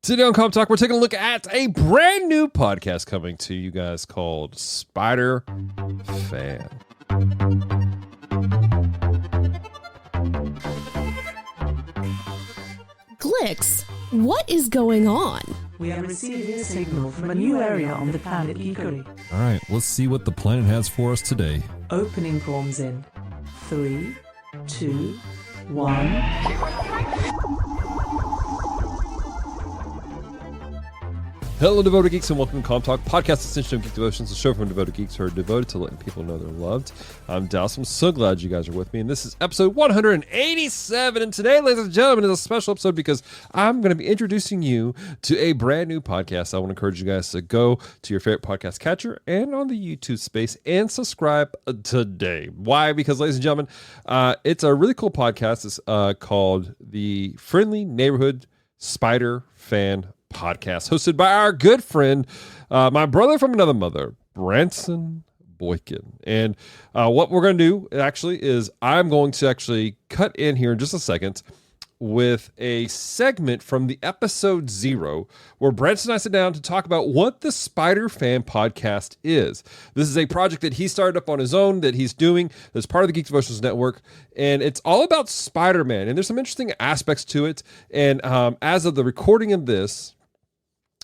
Today on Comic Talk, we're taking a look at a brand new podcast coming to you guys called Spider-Fan. Glix, what is going on? We are receiving a signal from a new area on the planet Geekery. All right, let's see what the planet has for us today. Opening forms in 3, 2, 1. Hello, devoted geeks, and welcome to Comic Talk, podcast extension of Geek Devotions, a show from devoted geeks who are devoted to letting people know they're loved. I'm Dallas. I'm so glad you guys are with me, and this is episode 187. And today, ladies and gentlemen, is a special episode because I'm going to be introducing you to a brand new podcast. I want to encourage you guys to go to your favorite podcast catcher and on the YouTube space and subscribe today. Why? Because, ladies and gentlemen, it's a really cool podcast. It's called the Friendly Neighborhood Spider-Fan Podcast, hosted by our good friend, my brother from another mother, Branson Boykin. And what we're going to do actually is I'm going to actually cut in here in just a second with a segment from the episode 0 where Branson and I sit down to talk about what the Spider-Fan Podcast is. This is a project that he started up on his own that he's doing as part of the Geek Devotions Network, and it's all about Spider-Man, and there's some interesting aspects to it. And as of the recording of this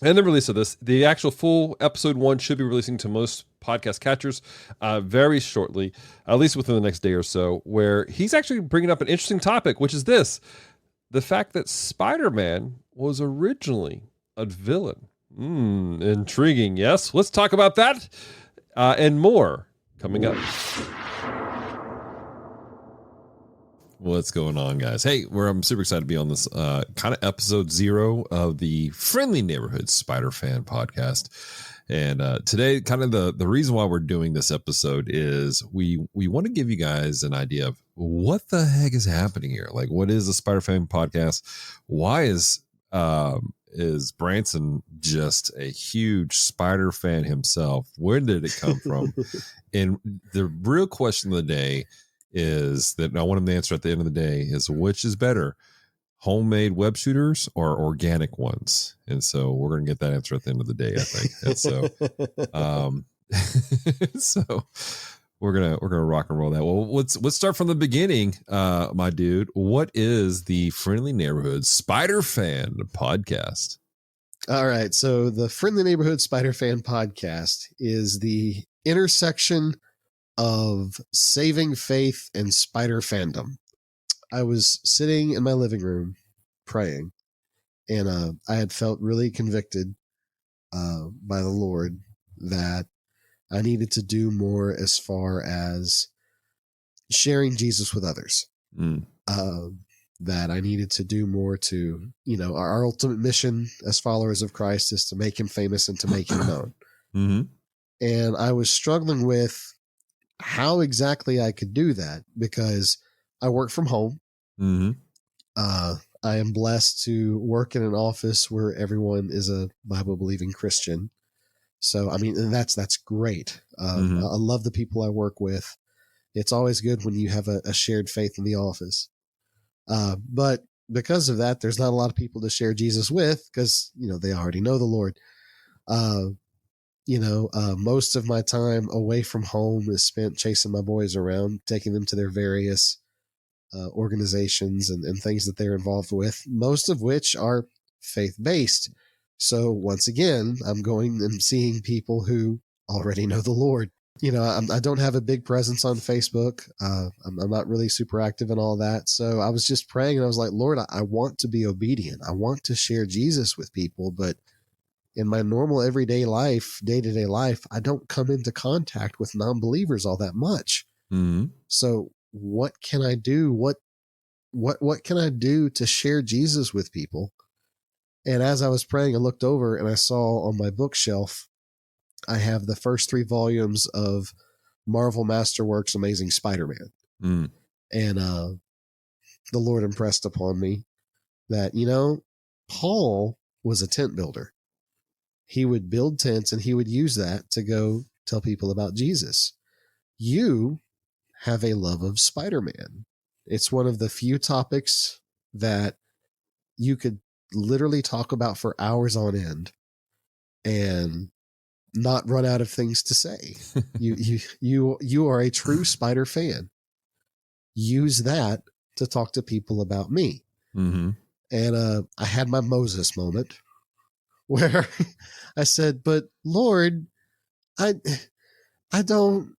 and the release of this, the actual full episode 1 should be releasing to most podcast catchers very shortly, at least within the next day or so, where he's actually bringing up an interesting topic, which is this: the fact that Spider-Man was originally a villain. Intriguing, yes? Let's talk about that and more coming up. What's going on, guys? Hey, I'm super excited to be on this kind of episode 0 of the Friendly Neighborhood Spider-Fan Podcast. And today, kind of the reason why we're doing this episode is we want to give you guys an idea of what the heck is happening here. Like, what is the Spider-Fan Podcast? Why is Branson just a huge Spider fan himself? Where did it come from? And the real question of the day is that I want him to answer at the end of the day is, which is better, homemade web shooters or organic ones? And so we're going to get that answer at the end of the day, I think. And so, so we're gonna rock and roll that. Well, let's start from the beginning, my dude. What is the Friendly Neighborhood Spider-Fan Podcast? All right, so the Friendly Neighborhood Spider-Fan Podcast is the intersection of saving faith and spider fandom. I was sitting in my living room praying, and I had felt really convicted by the Lord that I needed to do more as far as sharing Jesus with others. That I needed to do more to, our ultimate mission as followers of Christ is to make him famous and to make him known. Mm-hmm. And I was struggling with how exactly I could do that because I work from home. Mm-hmm. I am blessed to work in an office where everyone is a Bible believing Christian. So, I mean, and that's great. I love the people I work with. It's always good when you have a shared faith in the office. But because of that, there's not a lot of people to share Jesus with because, they already know the Lord. Most of my time away from home is spent chasing my boys around, taking them to their various organizations and things that they're involved with, most of which are faith-based. So once again, I'm going and seeing people who already know the Lord. I don't have a big presence on Facebook. I'm not really super active in all that. So I was just praying and I was like, Lord, I want to be obedient. I want to share Jesus with people, but in my normal everyday life, day-to-day life, I don't come into contact with non-believers all that much. Mm-hmm. So what can I do? What can I do to share Jesus with people? And as I was praying, I looked over and I saw on my bookshelf, I have the first 3 volumes of Marvel Masterworks' Amazing Spider-Man. Mm. And the Lord impressed upon me that, Paul was a tent builder. He would build tents and he would use that to go tell people about Jesus. You have a love of Spider-Man. It's one of the few topics that you could literally talk about for hours on end and not run out of things to say. You are a true Spider fan. Use that to talk to people about me. Mm-hmm. And I had my Moses moment where I said, "But Lord, I don't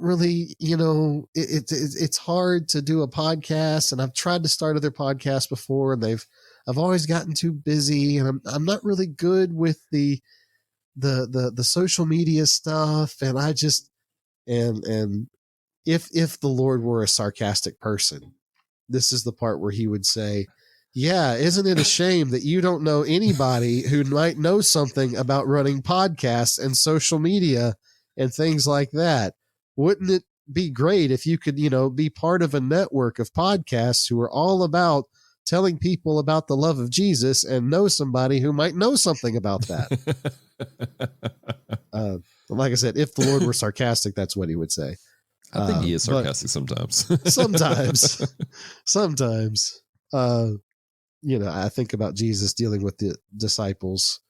really, it's hard to do a podcast, and I've tried to start other podcasts before, and I've always gotten too busy, and I'm not really good with the social media stuff, and I just and if the Lord were a sarcastic person, this is the part where he would say, "Yeah, isn't it a shame that you don't know anybody who might know something about running podcasts and social media and things like that? Wouldn't it be great if you could, be part of a network of podcasts who are all about telling people about the love of Jesus and know somebody who might know something about that?" Like I said, if the Lord were sarcastic, that's what he would say. I think he is sarcastic sometimes. Sometimes. I think about Jesus dealing with the disciples,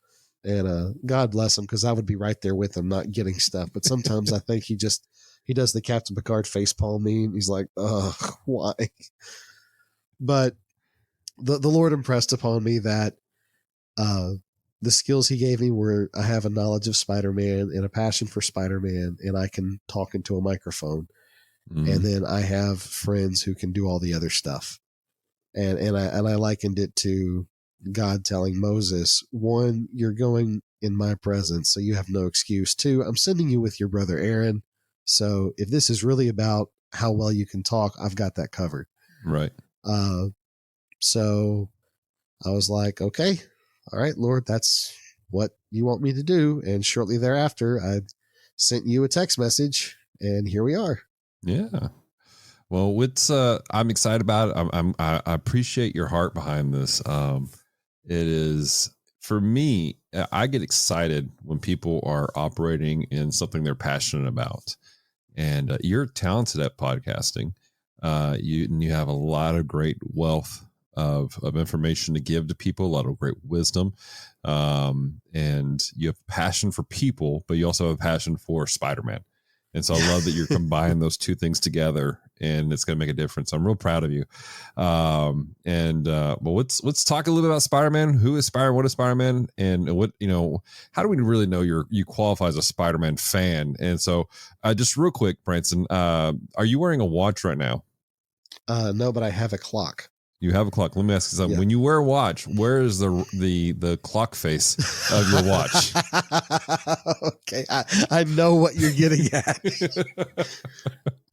and God bless him, because I would be right there with him, not getting stuff. But sometimes I think he does the Captain Picard facepalm meme. He's like, "Ugh, why?" But the Lord impressed upon me that the skills he gave me were, I have a knowledge of Spider-Man and a passion for Spider-Man, and I can talk into a microphone. Mm-hmm. And then I have friends who can do all the other stuff. And I likened it to God telling Moses, 1, you're going in my presence, so you have no excuse. 2, I'm sending you with your brother Aaron. So if this is really about how well you can talk, I've got that covered. Right. So I was like, okay, all right, Lord, that's what you want me to do. And shortly thereafter, I sent you a text message, and here we are. Yeah. Well, I'm excited about it. I appreciate your heart behind this. It is, for me, I get excited when people are operating in something they're passionate about, and you're talented at podcasting. You have a lot of great wealth of information to give to people, a lot of great wisdom, and you have passion for people, but you also have a passion for Spider-Man. And so I love that you're combining those two things together, and it's going to make a difference. I'm real proud of you. Well, let's talk a little bit about Spider-Man. Who is Spider? What is Spider-Man? And how do we really know you qualify as a Spider-Man fan? And so just real quick, Branson, are you wearing a watch right now? No, but I have a clock. You have a clock. Let me ask you something. Yeah. When you wear a watch, where is the clock face of your watch? Okay, I know what you're getting at.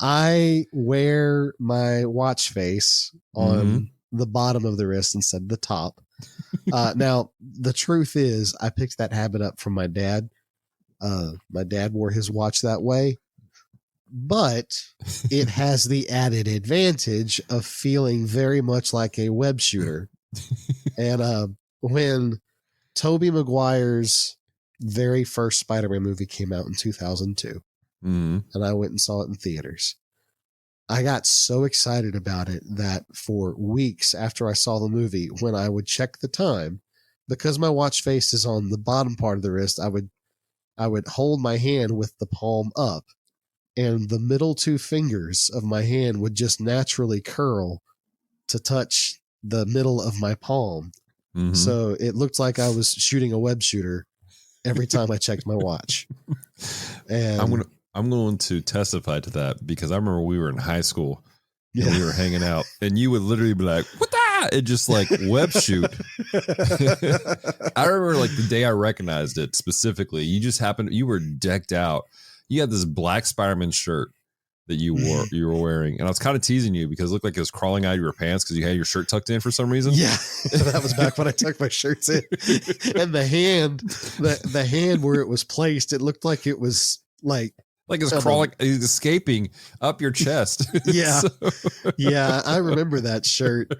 I wear my watch face on the bottom of the wrist instead of the top. Now, the truth is, I picked that habit up from my dad. My dad wore his watch that way. But it has the added advantage of feeling very much like a web shooter. And when Tobey Maguire's very first Spider-Man movie came out in 2002, and I went and saw it in theaters, I got so excited about it that for weeks after I saw the movie, when I would check the time, because my watch face is on the bottom part of the wrist, I would hold my hand with the palm up, and the middle 2 fingers of my hand would just naturally curl to touch the middle of my palm. Mm-hmm. So it looked like I was shooting a web shooter every time I checked my watch. And I'm going to testify to that, because I remember we were in high school and we were hanging out, and you would literally be like, "What the?" It just like web shoot. I remember like the day I recognized it specifically. You were decked out. You had this black Spider-Man shirt that you were wearing, and I was kind of teasing you because it looked like it was crawling out of your pants because you had your shirt tucked in for some reason. Yeah, that was back when I tucked my shirts in. And the hand where it was placed, it looked like it was like it's crawling, it's escaping up your chest. Yeah, yeah, I remember that shirt.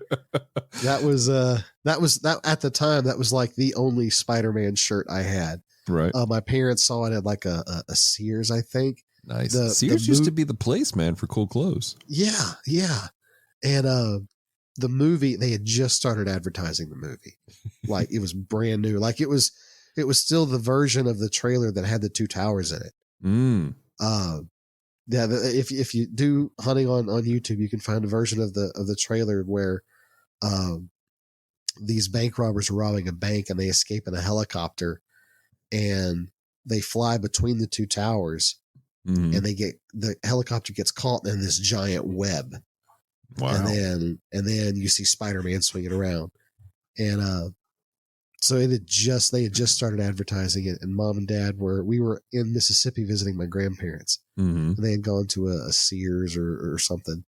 That was at the time. That was like the only Spider-Man shirt I had. Right. My parents saw it at like a Sears, I think. Nice. Sears used to be the place, man, for cool clothes. Yeah, yeah. And the movie, they had just started advertising the movie. Like it was brand new. Like it was still the version of the trailer that had the two towers in it. Yeah, if you do hunting on YouTube, you can find a version of the trailer where these bank robbers are robbing a bank and they escape in a helicopter and they fly between the two towers and the helicopter gets caught in this giant web. Wow. And then you see Spider-Man swinging around. And so they had just started advertising it, and Mom and Dad we were in Mississippi visiting my grandparents. And they had gone to a Sears or something,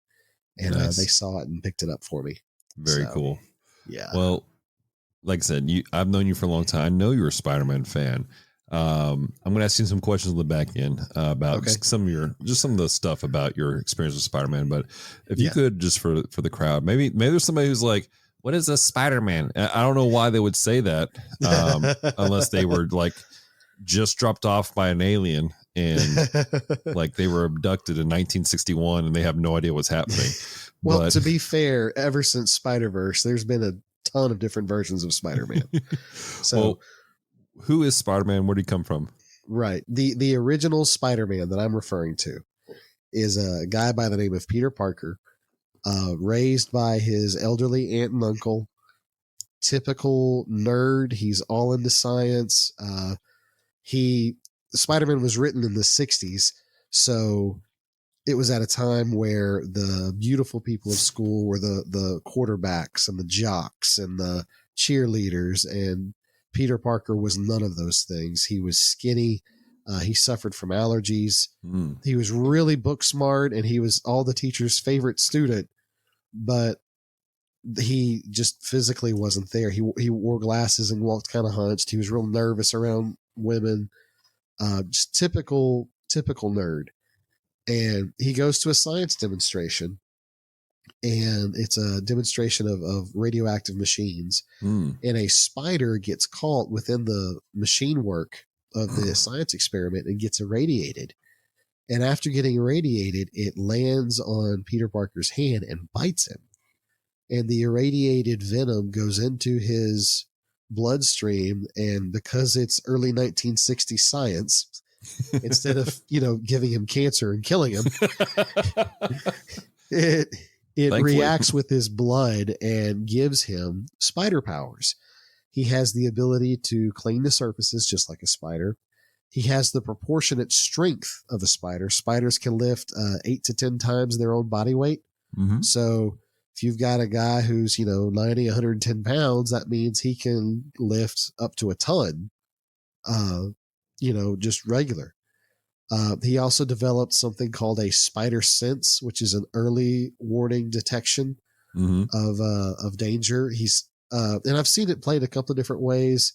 and Nice. they saw it and picked it up for me. Very cool. Yeah. Well, like I said, I've known you for a long time. I know you're a Spider-Man fan. I'm going to ask you some questions on the back end about some of the stuff about your experience with Spider-Man. But if you could, just for the crowd, maybe there's somebody who's like, what is a Spider-Man? I don't know why they would say that unless they were like just dropped off by an alien and like they were abducted in 1961 and they have no idea what's happening. Well, to be fair, ever since Spider-Verse, there's been a ton of different versions of Spider-Man. So, well, who is Spider-Man? Where did he come from? Right. The original Spider-Man that I'm referring to is a guy by the name of Peter Parker, raised by his elderly aunt and uncle. Typical nerd. He's all into science. Spider-Man was written in the 60s, so it was at a time where the beautiful people of school were the quarterbacks and the jocks and the cheerleaders, and Peter Parker was none of those things. He was skinny. He suffered from allergies. He was really book smart, and he was all the teachers' favorite student, but he just physically wasn't there. He wore glasses and walked kind of hunched. He was real nervous around women. Just typical nerd. And he goes to a science demonstration, and it's a demonstration of radioactive machines. And a spider gets caught within the machine work of the science experiment and gets irradiated. And after getting irradiated, it lands on Peter Parker's hand and bites him. And the irradiated venom goes into his bloodstream. And because it's early 1960s science, instead of, giving him cancer and killing him, it reacts with his blood and gives him spider powers. He has the ability to cling to surfaces just like a spider. He has the proportionate strength of a spider. Spiders can lift 8 to 10 times their own body weight. So if you've got a guy who's, 90, 110 pounds, that means he can lift up to a ton, just regular. He also developed something called a spider sense, which is an early warning detection of danger. And I've seen it played a couple of different ways.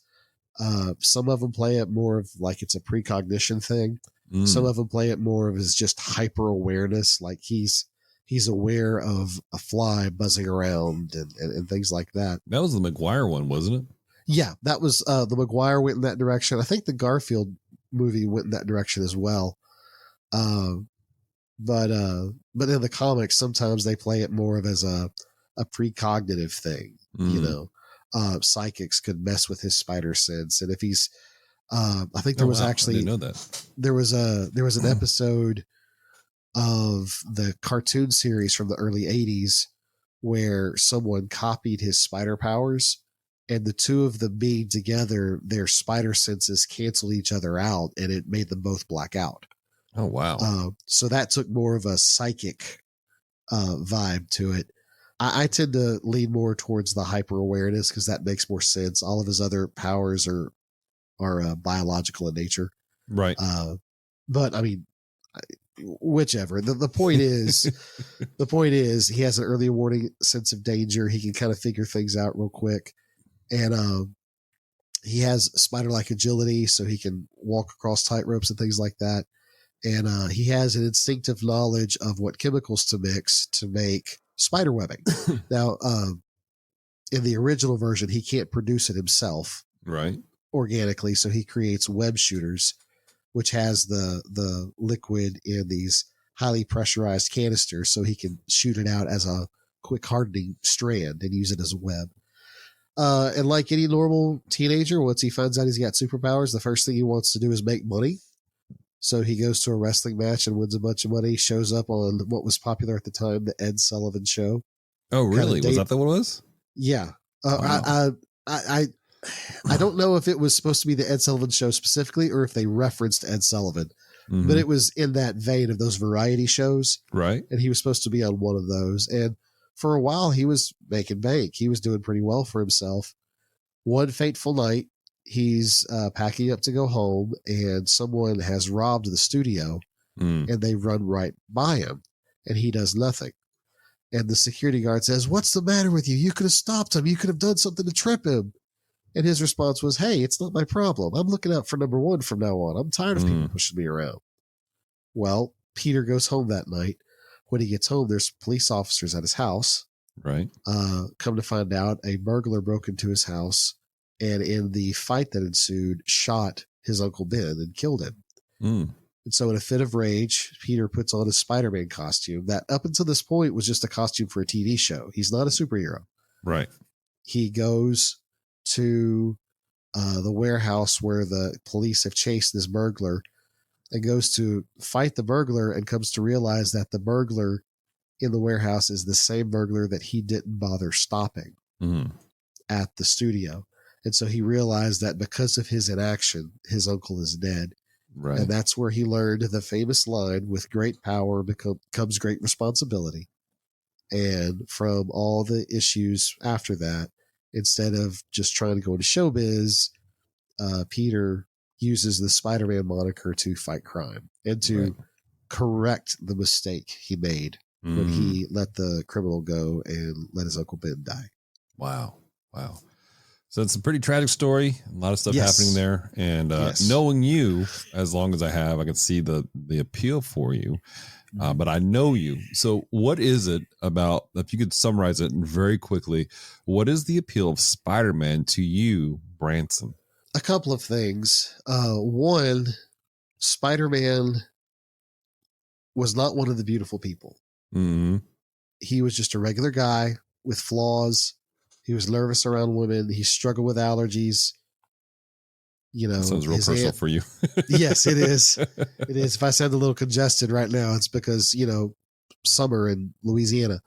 Some of them play it more of like it's a precognition thing. Some of them play it more of as just hyper awareness, like he's aware of a fly buzzing around and things like that. That was the McGuire one, wasn't it? Yeah, that was the McGuire went in that direction. I think the Garfield movie went in that direction as well. But in the comics, sometimes they play it more of as a precognitive thing. Psychics could mess with his spider sense, and if he's, I think there was actually, I didn't know that there was an episode of the cartoon series from the early 80s where someone copied his spider powers, and the two of them being together, their spider senses canceled each other out, and it made them both black out. Oh, wow. So that took more of a psychic vibe to it. I tend to lean more towards the hyper awareness because that makes more sense. All of his other powers are biological in nature. Right. But I mean, whichever. The point is he has an early warning sense of danger. He can kind of figure things out real quick. And he has spider-like agility, so he can walk across tight ropes and things like that. And he has an instinctive knowledge of what chemicals to mix to make spider webbing. Now, in the original version, he can't produce it himself, right, organically, so he creates web shooters, which has the liquid in these highly pressurized canisters, so he can shoot it out as a quick hardening strand and use it as a web. And like any normal teenager, once he finds out he's got superpowers, the first thing he wants to do is make money. So he goes to a wrestling match and wins a bunch of money, shows up on what was popular at the time, the Ed Sullivan Show. Oh, really? Was that the one it was? Yeah. Wow. I don't know if it was supposed to be the Ed Sullivan Show specifically or if they referenced Ed Sullivan, but it was in that vein of those variety shows. Right. And he was supposed to be on one of those. And for a while, he was making bank. He was doing pretty well for himself. One fateful night, he's packing up to go home, and someone has robbed the studio, and they run right by him, and he does nothing. And the security guard says, "What's the matter with you? You could have stopped him. You could have done something to trip him." And his response was, "Hey, it's not my problem. I'm looking out for number one from now on. I'm tired of people pushing me around." Well, Peter goes home that night. When he gets home, there's police officers at his house. Right. Come to find out, a burglar broke into his house, and in the fight that ensued, shot his Uncle Ben and killed him. And so in a fit of rage, Peter puts on his Spider-Man costume that up until this point was just a costume for a TV show. He's not a superhero. Right. He goes to the warehouse where the police have chased this burglar and goes to fight the burglar and comes to realize that the burglar in the warehouse is the same burglar that he didn't bother stopping at the studio. And so he realized that because of his inaction, his uncle is dead. Right. And that's where he learned the famous line, "With great power comes great responsibility." And from all the issues after that, instead of just trying to go into showbiz, Peter uses the Spider-Man moniker to fight crime and to correct the mistake he made when he let the criminal go and let his Uncle Ben die. Wow. So it's a pretty tragic story. A lot of stuff happening there. And knowing you as long as I have, I can see the appeal for you. But I know you. So what is it about, if you could summarize it very quickly, what is the appeal of Spider-Man to you, Branson? A couple of things. One, Spider-Man was not one of the beautiful people. He was just a regular guy with flaws. He was nervous around women. He struggled with allergies. You know, that sounds real personal for you. Yes, it is. It is. If I sound a little congested right now, it's because, summer in Louisiana.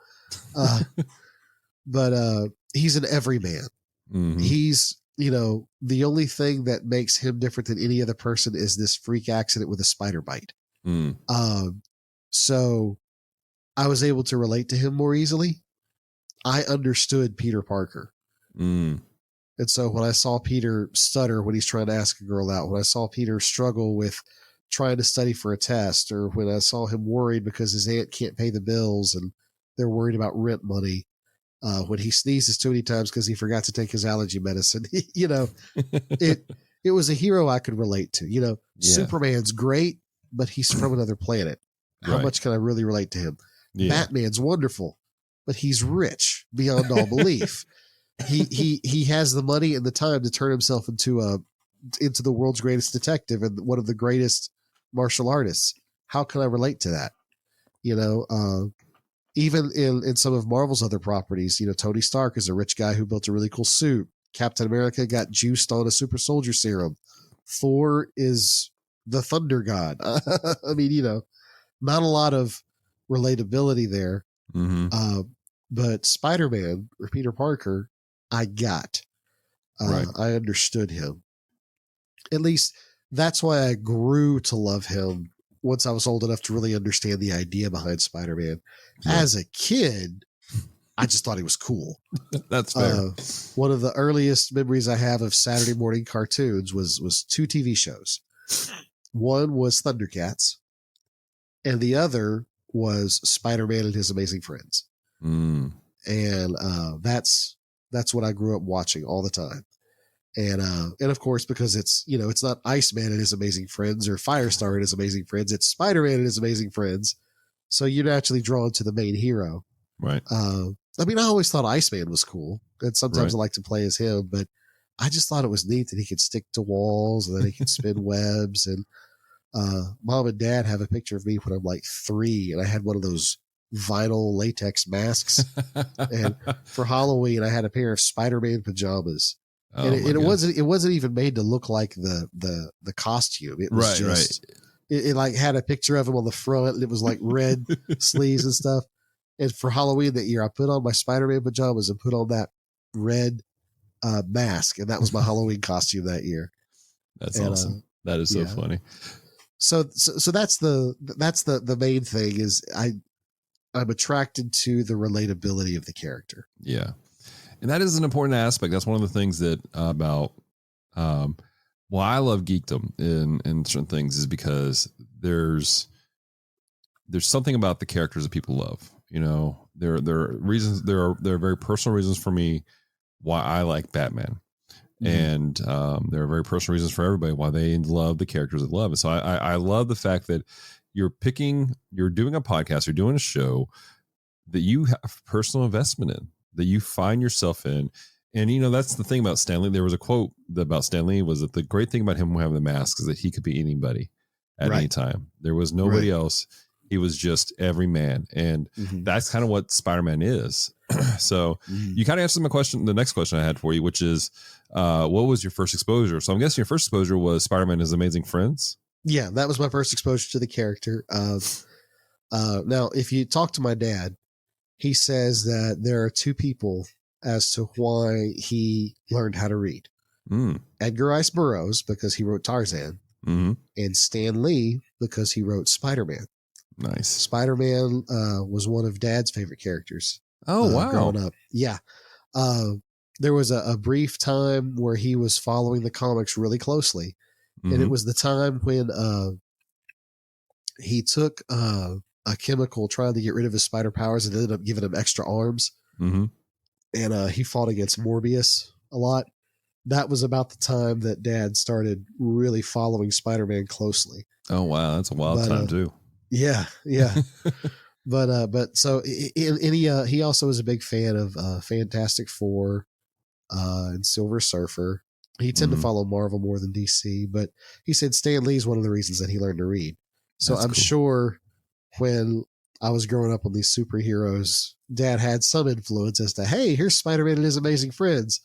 But he's an everyman. He's, the only thing that makes him different than any other person is this freak accident with a spider bite. So I was able to relate to him more easily. I understood Peter Parker. And so when I saw Peter stutter when he's trying to ask a girl out, when I saw Peter struggle with trying to study for a test, or when I saw him worried because his aunt can't pay the bills and they're worried about rent money, when he sneezes too many times because he forgot to take his allergy medicine, it was a hero I could relate to. Superman's great, but he's from another planet. How much can I really relate to him? Batman's wonderful, but he's rich beyond all belief. He has the money and the time to turn himself into the world's greatest detective and one of the greatest martial artists. How can I relate to that? Even in some of Marvel's other properties, Tony Stark is a rich guy who built a really cool suit. Captain America got juiced on a super soldier serum. Thor is the thunder god. I mean, not a lot of relatability there. But Spider-Man or Peter Parker, I got. I understood him. At least that's why I grew to love him once I was old enough to really understand the idea behind Spider-Man. As a kid, I just thought he was cool. That's fair. One of the earliest memories I have of Saturday morning cartoons was two TV shows. One was Thundercats, and the other was Spider-Man and His Amazing Friends. And that's what I grew up watching all the time. And of course, because it's not Iceman and His Amazing Friends or Firestar and His Amazing Friends, it's Spider-Man and His Amazing Friends. So you're naturally drawn to the main hero. Right. I mean, I always thought Iceman was cool, and sometimes I like to play as him, but I just thought it was neat that he could stick to walls and that he could spin webs. And Mom and Dad have a picture of me when I'm like 3, and I had one of those vinyl latex masks. And for Halloween, I had a pair of Spider-Man pajamas. Oh, And my it goodness. wasn't even made to look like the costume. It was just it like had a picture of him on the front, and it was like red sleeves and stuff. And for Halloween that year, I put on my Spider-Man pajamas and put on that red mask, and that was my Halloween costume that year. That's And, awesome. That is so funny. So that's the main thing is I'm attracted to the relatability of the character. Yeah. And that is an important aspect. That's one of the things that about why I love geekdom in certain things is because there's something about the characters that people love. You know, there are reasons, there are very personal reasons for me why I like Batman. And there are very personal reasons for everybody why they love the characters they love. And so I love the fact that you're doing a podcast, you're doing a show that you have personal investment in, that you find yourself in. And, you know, that's the thing about Stan Lee. There was a quote about Stan Lee was that the great thing about him having the mask is that he could be anybody at any time. There was nobody else. He was just every man. And that's kind of what Spider-Man is. So you kind of answered my question, the next question I had for you, which is, what was your first exposure? So I'm guessing your first exposure was Spider-Man and His Amazing Friends. Yeah, that was my first exposure to the character. Now, if you talk to my dad, he says that there are two people as to why he learned how to read. Edgar Rice Burroughs, because he wrote Tarzan, and Stan Lee, because he wrote Spider-Man. Nice. Spider-Man was one of Dad's favorite characters. Oh, wow. Growing up. Yeah. There was a brief time where he was following the comics really closely. And it was the time when he took a chemical trying to get rid of his spider powers and ended up giving him extra arms. And he fought against Morbius a lot. That was about the time that Dad started really following Spider-Man closely. Oh, wow. That's a wild time, too. Yeah. But so he also is a big fan of Fantastic Four and Silver Surfer. He tended to follow Marvel more than DC, but he said Stan Lee is one of the reasons that he learned to read. So That's I'm cool. sure when I was growing up on these superheroes, Dad had some influence as to, hey, here's Spider-Man and His Amazing Friends.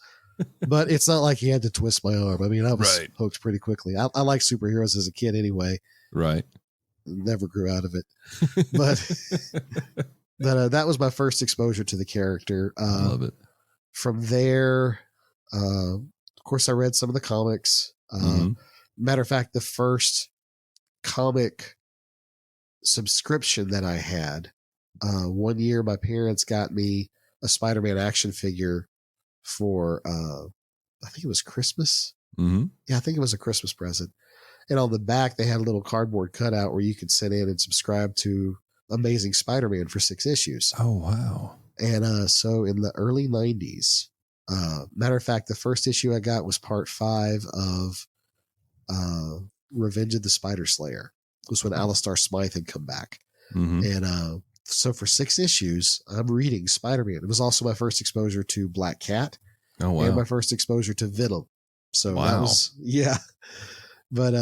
But it's not like he had to twist my arm. I mean, I was hooked pretty quickly. I liked superheroes as a kid anyway. Right. Never grew out of it. But that was my first exposure to the character. I love it. From there, of course, I read some of the comics. Matter of fact, the first comic subscription that I had, one year my parents got me a Spider-Man action figure for, I think it was Christmas. Yeah, I think it was a Christmas present. And on the back, they had a little cardboard cutout where you could sit in and subscribe to Amazing Spider-Man for 6 issues. Oh, wow. And so in the early 90s, matter of fact, the first issue I got was part 5 of Revenge of the Spider Slayer. It was when Alistar Smythe had come back. And so for 6 issues, I'm reading Spider-Man. It was also my first exposure to Black Cat. Oh, wow. And my first exposure to Venom. So that was, yeah. But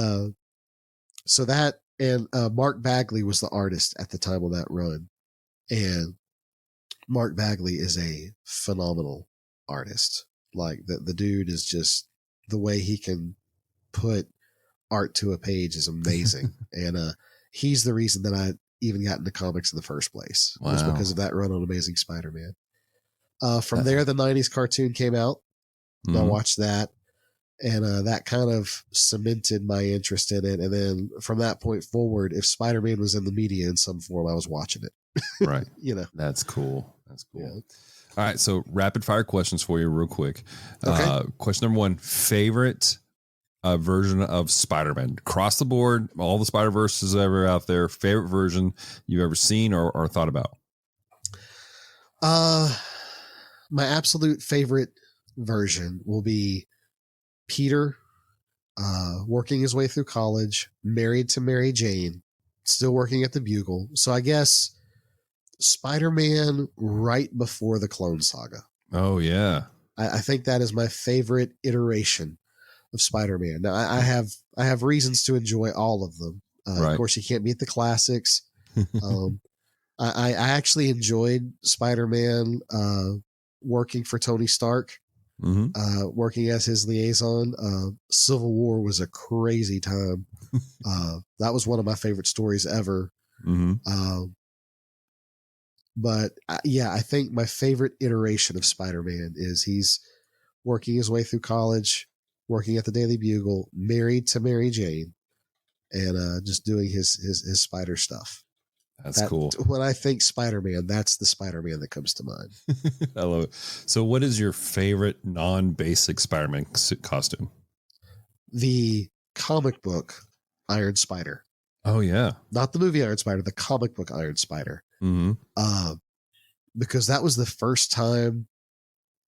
so that, and Mark Bagley was the artist at the time of that run. And Mark Bagley is a phenomenal artist. Like the dude is just, the way he can put art to a page is amazing. And he's the reason that I even got into comics in the first place. Wow. Was because of that run on Amazing Spider-Man. From there, the 90s cartoon came out. I watched that. And that kind of cemented my interest in it. And then from that point forward, if Spider-Man was in the media in some form, I was watching it. Right. You know. That's cool. That's cool. Yeah. All right. So rapid fire questions for you real quick. Okay. Question number 1, favorite version of Spider-Man across the board, all the Spider-Verses ever out there, favorite version you've ever seen or thought about? My absolute favorite version will be Peter, working his way through college, married to Mary Jane, still working at the Bugle. So I guess Spider-Man right before the Clone Saga. Oh, yeah. I think that is my favorite iteration of Spider-Man. Now, I have reasons to enjoy all of them. Right. Of course, you can't beat the classics. I actually enjoyed Spider-Man working for Tony Stark, working as his liaison. Civil War was a crazy time. That was one of my favorite stories ever. But yeah, I think my favorite iteration of Spider-Man is he's working his way through college, working at the Daily Bugle, married to Mary Jane, and just doing his spider stuff. That's cool. When I think Spider-Man, that's the Spider-Man that comes to mind. I love it. So what is your favorite non-basic Spider-Man costume? The comic book Iron Spider. Oh, yeah. Not the movie Iron Spider, the comic book Iron Spider. Because that was the first time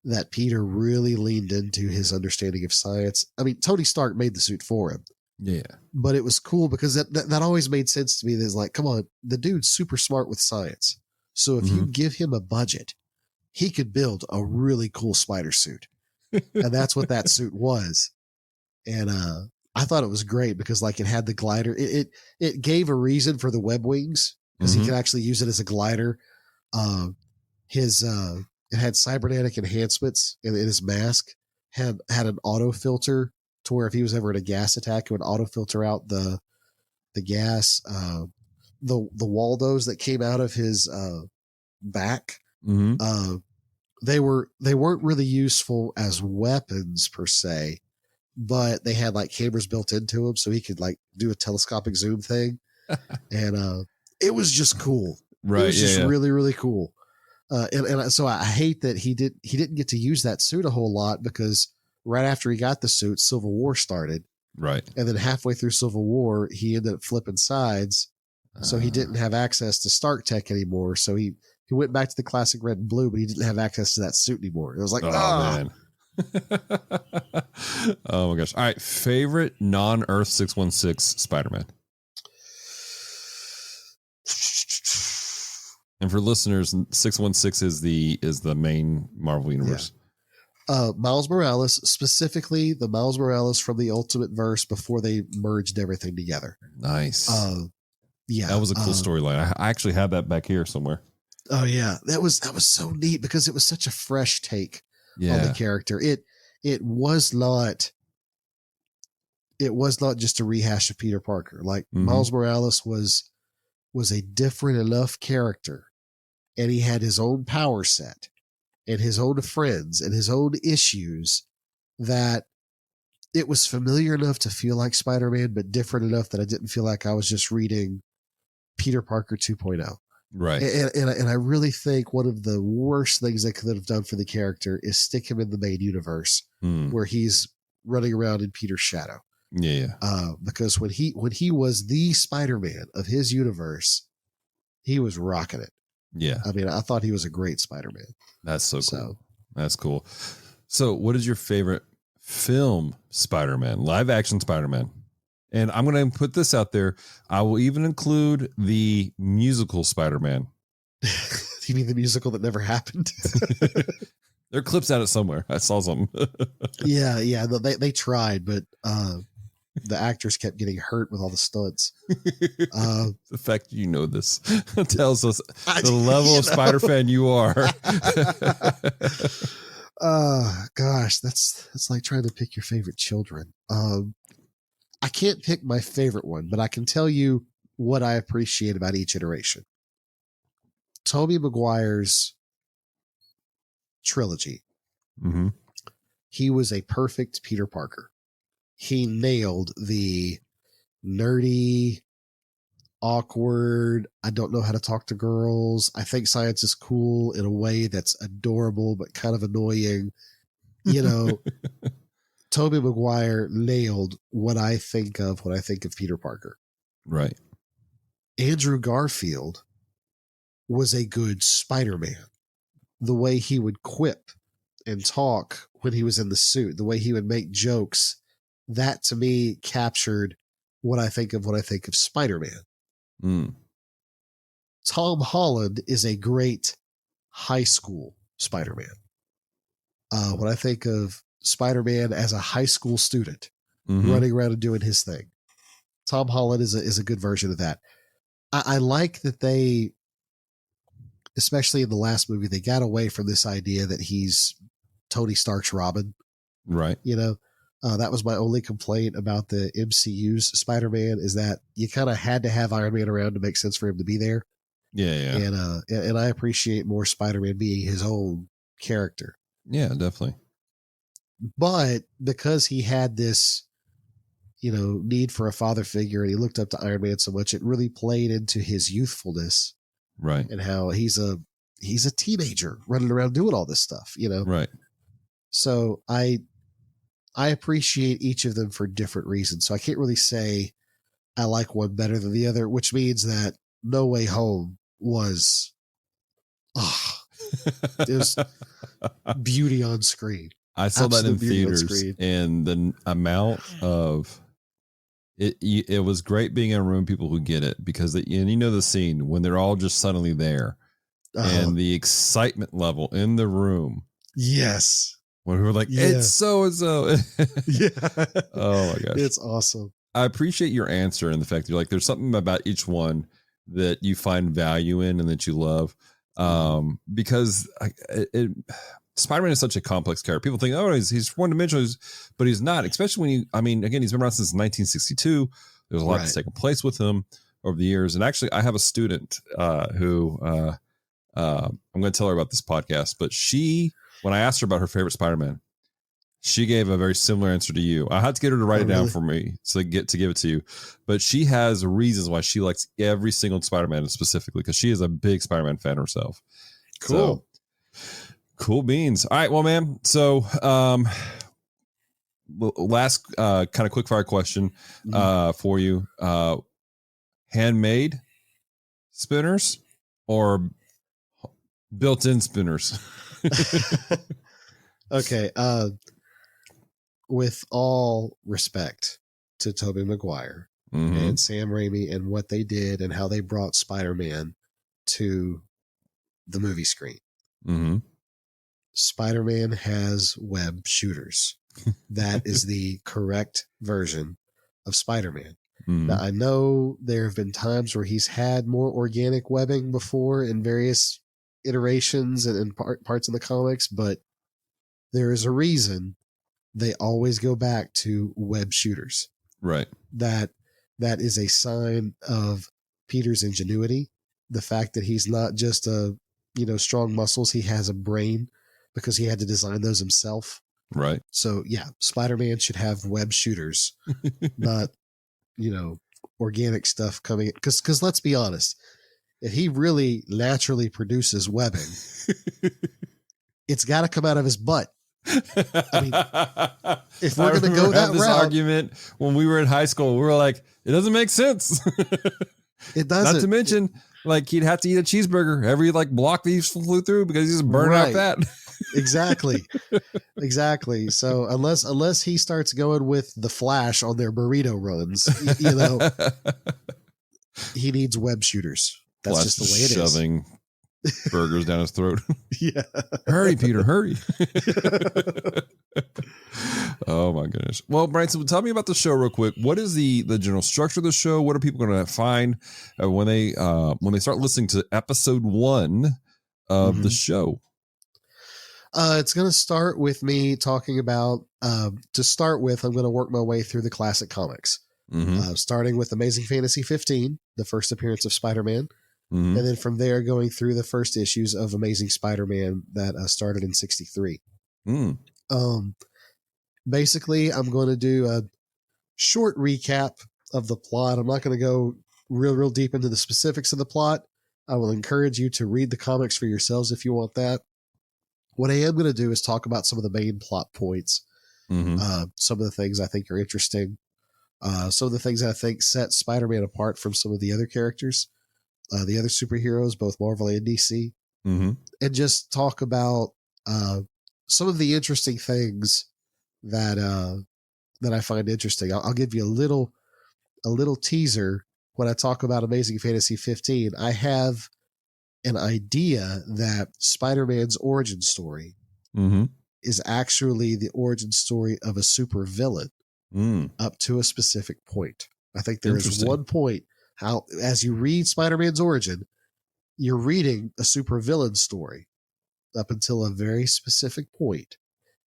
that Peter really leaned into his understanding of science. I mean, Tony Stark made the suit for him. Yeah. But it was cool because that always made sense to me. There's like, come on, the dude's super smart with science. So if you give him a budget, he could build a really cool spider suit. And that's what that suit was. And I thought it was great because like it had the glider. It gave a reason for the web wings because he could actually use it as a glider. It had cybernetic enhancements in his mask, had an auto filter to where if he was ever in a gas attack, it would auto filter out the gas. The Waldos that came out of his back, they weren't really useful as weapons per se, but they had like cameras built into them, so he could like do a telescopic zoom thing, and it was just cool. Right, it was just really, really cool. And so I hate that he didn't get to use that suit a whole lot because right after he got the suit, Civil War started. Right. And then halfway through Civil War, he ended up flipping sides. So he didn't have access to Stark Tech anymore. So he went back to the classic red and blue, but he didn't have access to that suit anymore. It was like, man. Oh my gosh. All right. Favorite non-Earth 616 Spider-Man. And for listeners, 616 is the main Marvel universe. Yeah. Miles Morales, specifically the Miles Morales from the Ultimate Verse before they merged everything together. Nice. Yeah. That was a cool storyline. I actually have that back here somewhere. Oh yeah. That was so neat because it was such a fresh take on the character. It was not just a rehash of Peter Parker. Like Miles Morales was a different enough character, and he had his own power set and his own friends and his own issues that it was familiar enough to feel like Spider-Man, but different enough that I didn't feel like I was just reading Peter Parker 2.0. Right. And I really think one of the worst things they could have done for the character is stick him in the main universe where he's running around in Peter's shadow. Yeah. Because when he was the Spider-Man of his universe, he was rocking it. Yeah. I mean, I thought he was a great Spider-Man. That's so cool. That's cool. So what is your favorite film Spider-Man, live action Spider-Man? And I'm going to put this out there. I will even include the musical Spider-Man. You mean the musical that never happened? There are clips at it somewhere. I saw something. Yeah. They tried, but the actors kept getting hurt with all the stunts. The fact you know this tells us the level of Spider fan you are. Gosh, that's like trying to pick your favorite children. I can't pick my favorite one, but I can tell you what I appreciate about each iteration. Tobey Maguire's trilogy. He was a perfect Peter Parker. He nailed the nerdy, awkward, I don't know how to talk to girls. I think science is cool in a way that's adorable, but kind of annoying. You know, Tobey Maguire nailed what I think of when I think of Peter Parker. Right. Andrew Garfield was a good Spider-Man. The way he would quip and talk when he was in the suit, the way he would make jokes, that to me captured what I think of when I think of Spider-Man. Tom Holland is a great high school Spider-Man. When I think of Spider-Man as a high school student running around and doing his thing, Tom Holland is a good version of that. I like that they especially in the last movie, they got away from this idea that he's Tony Stark's Robin. Right. You know, that was my only complaint about the MCU's Spider-Man, is that you kind of had to have Iron Man around to make sense for him to be there. Yeah. And I appreciate more Spider-Man being his own character. Yeah, definitely. But because he had this, you know, need for a father figure, and he looked up to Iron Man so much, it really played into his youthfulness. Right. And how he's a teenager running around doing all this stuff, you know? Right. So I appreciate each of them for different reasons. So I can't really say I like one better than the other, which means that No Way Home was, it was beauty on screen. I saw that in Absolute beauty on theaters, screen. and the amount of it was great being in a room, people who get it, because and you know the scene when they're all just suddenly there, and the excitement level in the room. Yes. When we were like, it's so and so. Yeah. Oh my gosh. It's awesome. I appreciate your answer and the fact that you're like, there's something about each one that you find value in and that you love. Because Spider-Man is such a complex character. People think, oh, he's one dimensional, but he's not, especially when again, he's been around since 1962. There's a lot that's taken place with him over the years. And actually, I have a student who I'm going to tell her about this podcast, but when I asked her about her favorite Spider-Man, she gave a very similar answer to you. I had to get her to write it down for me to give it to you. But she has reasons why she likes every single Spider-Man specifically, because she is a big Spider-Man fan herself. Cool. So, cool beans. All right. Well, man. So last kind of quick fire question for you. Handmade spinners or built-in spinners? Okay. With all respect to Tobey Maguire and Sam Raimi and what they did and how they brought Spider-Man to the movie screen. Spider-Man has web shooters. That is the correct version of Spider-Man. Now, I know there have been times where he's had more organic webbing before in various iterations and parts in the comics, but there is a reason they always go back to web shooters. Right. That is a sign of Peter's ingenuity. The fact that he's not just strong muscles, he has a brain because he had to design those himself. Right. So yeah, Spider-Man should have web shooters, not, organic stuff coming in. Cause let's be honest, if he really naturally produces webbing, it's got to come out of his butt. I mean, if we're going to go that this route, argument when we were in high school, we were like, it doesn't make sense. It doesn't. Not to mention, he'd have to eat a cheeseburger every block that he flew through because he's burning out fat. Exactly. So unless he starts going with the Flash on their burrito runs, he needs web shooters. That's Flash just the way it is. Shoving burgers down his throat. Yeah. Hurry, Peter, hurry. Oh my goodness. Well, Branson, tell me about the show real quick. What is the general structure of the show? What are people going to find when they start listening to episode 1 of the show? It's going to start with me talking about, to start with, I'm going to work my way through the classic comics, starting with Amazing Fantasy 15, the first appearance of Spider-Man. And then from there, going through the first issues of Amazing Spider-Man that started in 63. Basically, I'm going to do a short recap of the plot. I'm not going to go real deep into the specifics of the plot. I will encourage you to read the comics for yourselves if you want that. What I am going to do is talk about some of the main plot points, some of the things I think are interesting, some of the things I think set Spider-Man apart from some of the other characters. The other superheroes, both Marvel and DC, and just talk about some of the interesting things that I find interesting. I'll give you a little teaser when I talk about Amazing Fantasy 15. I have an idea that Spider-Man's origin story is actually the origin story of a super villain up to a specific point. I think there is one point. How, as you read Spider-Man's origin, you're reading a supervillain story up until a very specific point,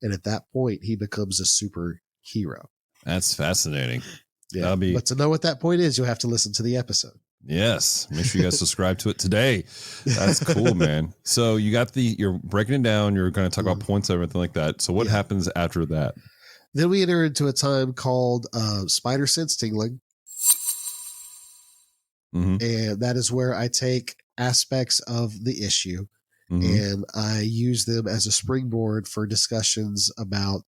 and at that point, he becomes a superhero. That's fascinating. Yeah, but to know what that point is, you'll have to listen to the episode. Yes, make sure you guys subscribe to it today. That's cool, man. So you're breaking it down. You're going to talk about points and everything like that. So what happens after that? Then we enter into a time called Spider Sense Tingling. And that is where I take aspects of the issue and I use them as a springboard for discussions about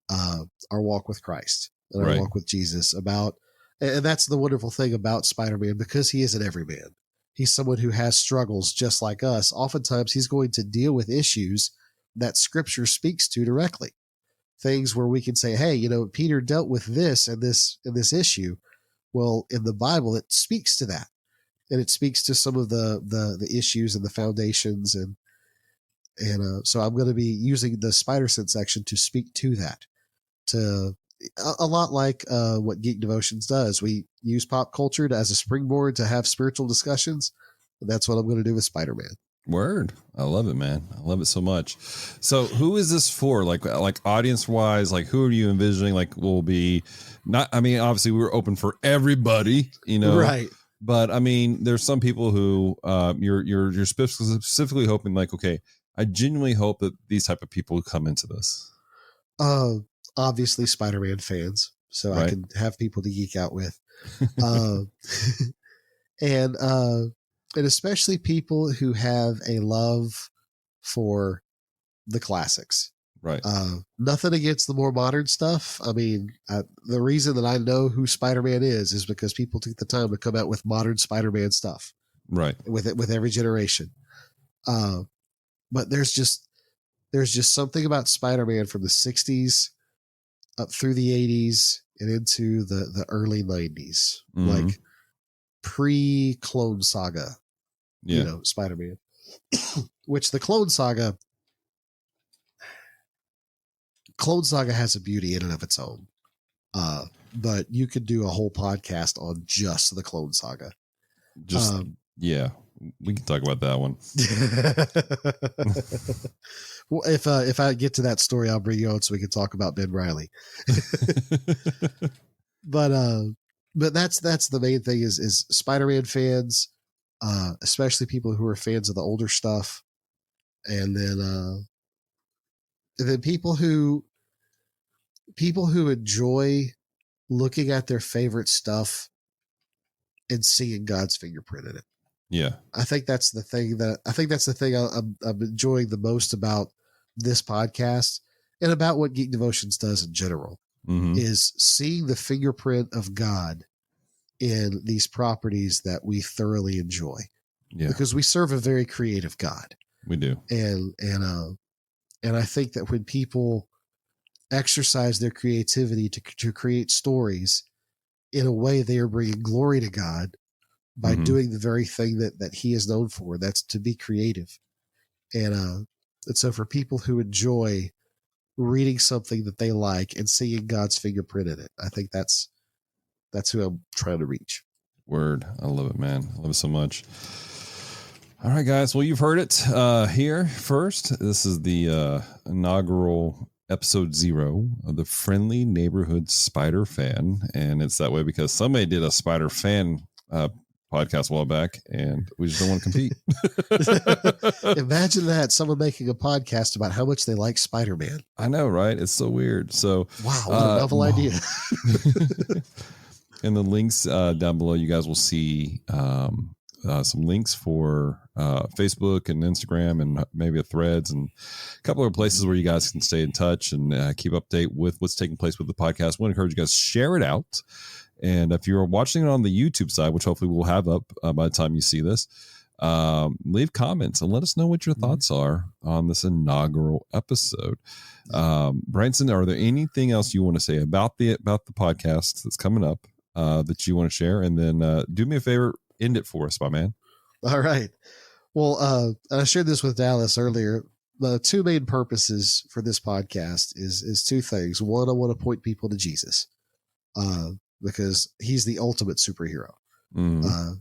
our walk with Christ and our walk with Jesus. And that's the wonderful thing about Spider-Man, because he is an everyman. He's someone who has struggles just like us. Oftentimes he's going to deal with issues that Scripture speaks to directly. Things where we can say, hey, Peter dealt with this and this issue. Well, in the Bible, it speaks to that. And it speaks to some of the issues and the foundations. And so I'm going to be using the Spider Sense section to speak to that. A lot like what Geek Devotions does. We use pop culture as a springboard to have spiritual discussions. And that's what I'm going to do with Spider-Man. Word. I love it, man. I love it so much. So who is this for? Like audience wise, like who are you envisioning? Like will be obviously we're open for everybody, Right. But I mean, there's some people who you're specifically hoping like, okay, I genuinely hope that these type of people come into this. Obviously Spider-Man fans, so I can have people to geek out with. And especially people who have a love for the classics. Right. Nothing against the more modern stuff. I mean, the reason that I know who Spider-Man is because people took the time to come out with modern Spider-Man stuff. Right. With every generation. But there's just something about Spider-Man from the 60s up through the 80s and into the early 90s, like pre-Clone Saga, Spider-Man, which the Clone Saga has a beauty in and of its own. But you could do a whole podcast on just the Clone Saga. We can talk about that one. Well, if I get to that story, I'll bring you on so we can talk about Ben Reilly. But that's the main thing is Spider-Man fans, especially people who are fans of the older stuff, and then people who enjoy looking at their favorite stuff and seeing God's fingerprint in it. Yeah. I think that's the thing I'm enjoying the most about this podcast and about what Geek Devotions does in general is seeing the fingerprint of God in these properties that we thoroughly enjoy. Yeah. Because we serve a very creative God. We do. And I think that when people exercise their creativity to create stories in a way, they are bringing glory to God by doing the very thing that he is known for. That's to be creative. And so for people who enjoy reading something that they like and seeing God's fingerprint in it, I think that's who I'm trying to reach. Word. I love it, man. I love it so much. All right, guys. Well, you've heard it here first. This is the inaugural episode 0 of the Friendly Neighborhood Spider Fan. And it's that way because somebody did a Spider Fan podcast a while back, and we just don't want to compete. Imagine that, someone making a podcast about how much they like Spider-Man. I know, right? It's so weird. So wow, what a novel idea. In the links down below, you guys will see some links for Facebook and Instagram and maybe a Threads and a couple of places where you guys can stay in touch and keep update with what's taking place with the podcast. I want to encourage you guys to share it out. And if you're watching it on the YouTube side, which hopefully we'll have up by the time you see this, leave comments and let us know what your thoughts are on this inaugural episode. Branson, are there anything else you want to say about the podcast that's coming up that you want to share? And then do me a favor, end it for us, my man. All right. Well, I shared this with Dallas earlier. The two main purposes for this podcast is two things. One, I want to point people to Jesus. Because he's the ultimate superhero.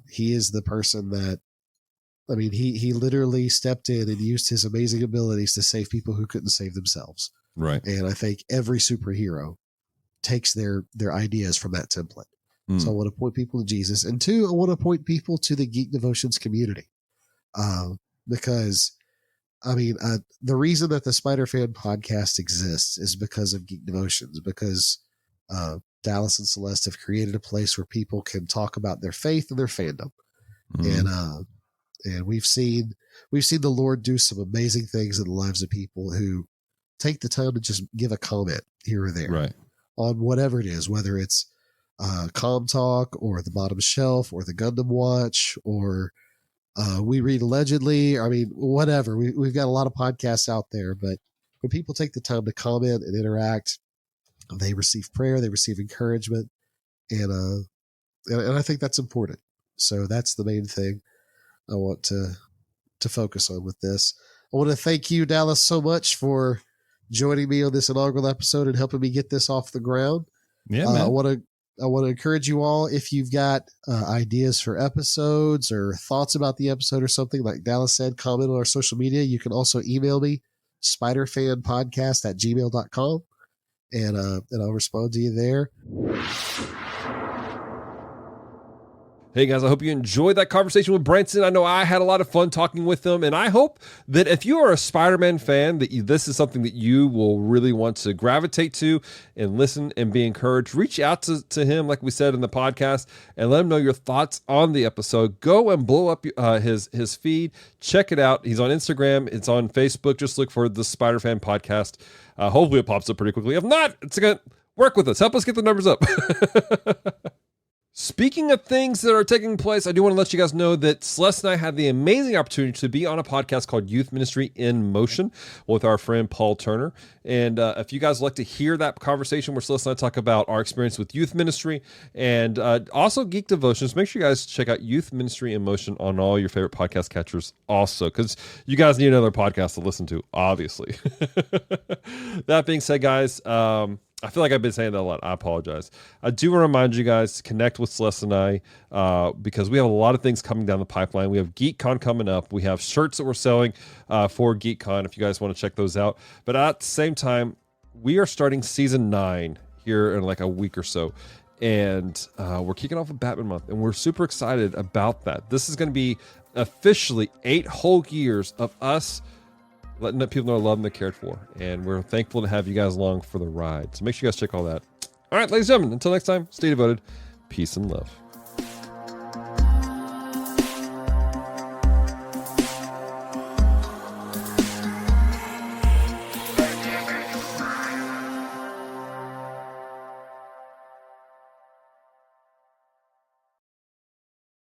He is the person that I mean, he literally stepped in and used his amazing abilities to save people who couldn't save themselves. Right. And I think every superhero takes their ideas from that template. So I want to point people to Jesus. And two, I want to point people to the Geek Devotions community. Because, I mean, the reason that the Spider-Fan podcast exists is because of Geek Devotions, because Dallas and Celeste have created a place where people can talk about their faith and their fandom. And we've seen the Lord do some amazing things in the lives of people who take the time to just give a comment here or there on whatever it is, whether it's Com Talk or the Bottom Shelf or the Gundam Watch or We Read Allegedly. I mean, whatever. We've got a lot of podcasts out there, but when people take the time to comment and interact, they receive prayer, they receive encouragement, and I think that's important. So that's the main thing I want to focus on with this. I want to thank you, Dallas, so much for joining me on this inaugural episode and helping me get this off the ground. Yeah, man. I want to encourage you all, if you've got ideas for episodes or thoughts about the episode or something, like Dallas said, comment on our social media. You can also email me, spiderfanpodcast@gmail.com, and I'll respond to you there. Hey guys, I hope you enjoyed that conversation with Branson. I know I had a lot of fun talking with him, and I hope that if you are a Spider-Man fan, that this is something that you will really want to gravitate to and listen and be encouraged. Reach out to him, like we said in the podcast, and let him know your thoughts on the episode. Go and blow up his feed. Check it out. He's on Instagram. It's on Facebook. Just look for the Spider-Fan podcast. Hopefully it pops up pretty quickly. If not, it's going to work with us. Help us get the numbers up. Speaking of things that are taking place, I do want to let you guys know that Celeste and I had the amazing opportunity to be on a podcast called Youth Ministry in Motion with our friend Paul Turner. And if you guys would like to hear that conversation where Celeste and I talk about our experience with youth ministry and also Geek Devotions, make sure you guys check out Youth Ministry in Motion on all your favorite podcast catchers also, because you guys need another podcast to listen to, obviously. That being said, guys, I feel like I've been saying that a lot. I apologize. I do want to remind you guys to connect with Celeste and I because we have a lot of things coming down the pipeline. We have GeekCon coming up. We have shirts that we're selling for GeekCon if you guys want to check those out. But at the same time, we are starting season 9 here in like a week or so. And we're kicking off a Batman month, and we're super excited about that. This is going to be officially 8 whole years of us letting people know love and they're cared for. And we're thankful to have you guys along for the ride. So make sure you guys check all that. All right, ladies and gentlemen, until next time, stay devoted. Peace and love.